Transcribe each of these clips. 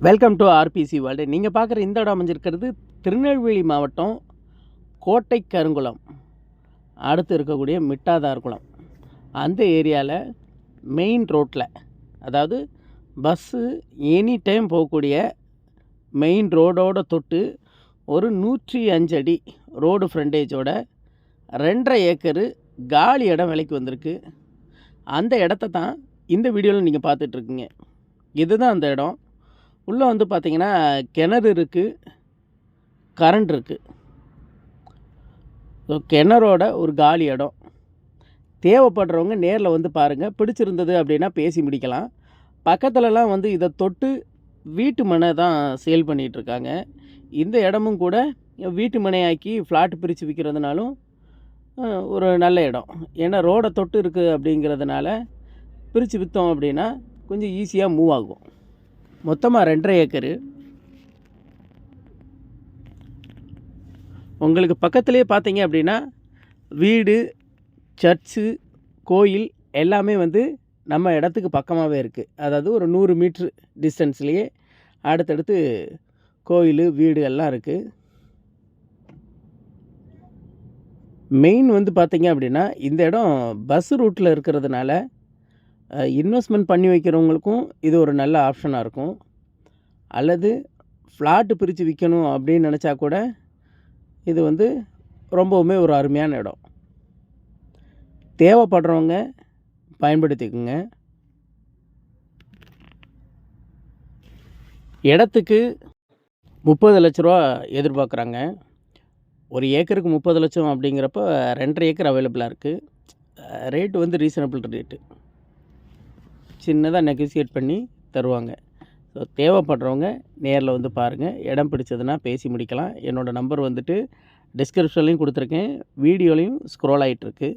Welcome to RBC world. நீங்கள் பார்க்குற இந்த இடம் அமைஞ்சிருக்கிறது திருநெல்வேலி மாவட்டம் கோட்டை கருங்குளம் அடுத்து இருக்கக்கூடிய மிட்டாதார் குளம் அந்த ஏரியாவில் மெயின் ரோட்டில், அதாவது பஸ்ஸு எனி டைம் போகக்கூடிய மெயின் ரோடோடு தொட்டு ஒரு 105 அடி ரோடு ஃப்ரண்டேஜோட 2.5 ஏக்கரு காலி இடம் விலைக்கு வந்திருக்கு. அந்த இடத்த தான் இந்த வீடியோவில் நீங்கள் பார்த்துட்ருக்கீங்க. இதுதான் அந்த இடம். உள்ளே வந்து பார்த்திங்கன்னா கிணறு இருக்குது, கரண்ட் இருக்குது. ஸோ கிணறோட ஒரு காலி இடம். தேவைப்படுறவங்க நேரில் வந்து பாருங்கள். பிடிச்சிருந்தது அப்படின்னா பேசி முடிக்கலாம். பக்கத்துலலாம் வந்து இதை தொட்டு வீட்டு மனை தான் சேல் பண்ணிகிட்ருக்காங்க. இந்த இடமும் கூட வீட்டு மனையாக்கி ஃப்ளாட் பிரித்து விற்கிறதுனாலும் ஒரு நல்ல இடம். ஏன்னா ரோடை தொட்டு இருக்குது அப்படிங்கிறதுனால பிரித்து விற்றோம் அப்படின்னா கொஞ்சம் ஈஸியாக மூவ் ஆகும். மொத்தமாக 2.5 ஏக்கரு. உங்களுக்கு பக்கத்துலேயே பார்த்தீங்க அப்படின்னா வீடு, சர்ச்சு, கோயில் எல்லாமே வந்து நம்ம இடத்துக்கு பக்கமாகவே இருக்குது. அதாவது ஒரு 100 மீட்ரு டிஸ்டன்ஸ்லேயே அடுத்தடுத்து கோயில், வீடு எல்லாம் இருக்குது. மெயின் வந்து பார்த்திங்க அப்படின்னா இந்த இடம் பஸ் ரூட்டில் இருக்கிறதுனால இன்வெஸ்ட்மெண்ட் பண்ணி வைக்கிறவங்களுக்கும் இது ஒரு நல்ல ஆப்ஷனாக இருக்கும். அல்லது ஃப்ளாட்டு பிரித்து விற்கணும் அப்படின்னு நினச்சா கூட இது வந்து ரொம்பவுமே ஒரு அருமையான இடம். தேவைப்படுறவங்க பயன்படுத்திக்குங்க. இடத்துக்கு 30 லட்ச ரூபா எதிர்பார்க்குறாங்க. ஒரு ஏக்கருக்கு 30 லட்சம் அப்படிங்கிறப்ப 2.5 ஏக்கர் அவைலபிளாக இருக்குது. ரேட்டு வந்து ரீசனபிள் ரேட்டு, சின்னதாக நெகோசியேட் பண்ணி தருவாங்க. ஸோ தேவைப்படுறவங்க நேரில் வந்து பாருங்கள். இடம் பிடிச்சதுன்னா பேசி முடிக்கலாம். என்னோடய நம்பர் வந்துட்டு டிஸ்கிரிப்ஷன்லேயும் கொடுத்துருக்கேன், வீடியோலையும் ஸ்க்ரோல் ஆகிட்டுருக்கு.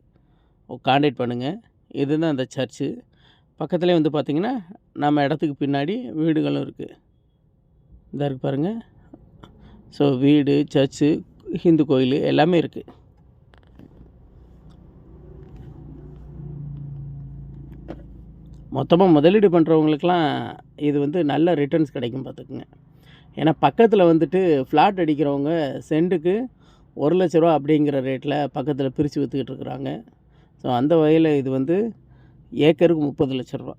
கான்டாக்ட் பண்ணுங்கள். இதுதான் அந்த சர்ச்சு. பக்கத்துலேயே வந்து பார்த்திங்கன்னா நம்ம இடத்துக்கு பின்னாடி வீடுகளும் இருக்குது. இதாக இருக்குது பாருங்கள். ஸோ வீடு, சர்ச்சு, ஹிந்து கோயில் எல்லாமே இருக்குது. மொத்தமாக முதலீடு பண்ணுறவங்களுக்கெலாம் இது வந்து நல்ல ரிட்டர்ன்ஸ் கிடைக்கும் பார்த்துக்குங்க. ஏன்னா பக்கத்தில் வந்துட்டு ஃப்ளாட் அடிக்கிறவங்க சென்ட்டுக்கு 1 லட்ச ரூபா அப்படிங்கிற ரேட்டில் பக்கத்தில் பிரித்து விற்றுக்கிட்டு இருக்கிறாங்க. ஸோ அந்த வகையில் இது வந்து ஏக்கருக்கு 30 லட்ச ரூபா.